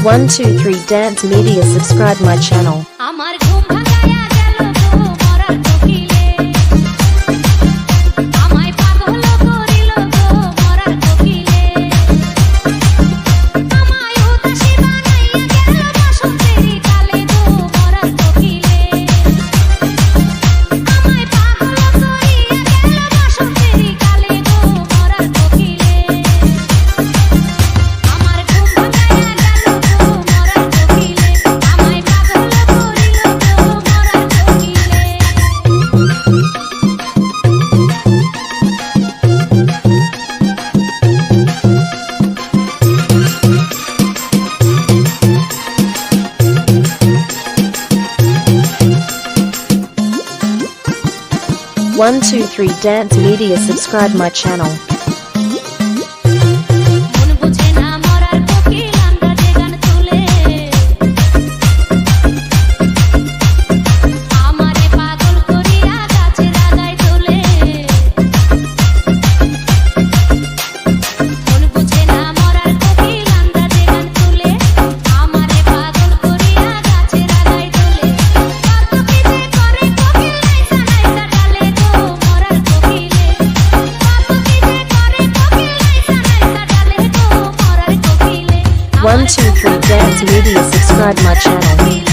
123 Dance Media. Subscribe my channel. আমার ঘুম ভাঙায়া গেল গো মরার কোকিলে আমায় পাগল করিল গো মরার কোকিলে আমায় উদাসী বানাইয়া গেল বসন্তেরি কালে গো মরার কোকিলে আমায় পাগল করিয়া গেল বসন্তেরি কালে গো মরার কোকিলে আমার ঘুম ভাঙায়া গেল গো মরার কোকিলে আমায় পাগল করিল গো মরার কোকিলে 123 Dance Media. Subscribe my channel. মন বুঝে না মরার কোকিল আন্দাজে গান তুলে আমারে পাগল করিয়া গাছের আগায় তোলে মন বুঝে না মরার কোকিল আন্দাজে গান তুলে আমারে পাগল করিয়া গাছের আগায় তোলে কত কি যে করে কোকিল নাইসা নাইসা ডালে গো মরার কোকিলে কত কি যে করে কোকিল নাইসা নাইসা ডালে গো মরার কোকিলে 123 Dance Media. Subscribe my channel.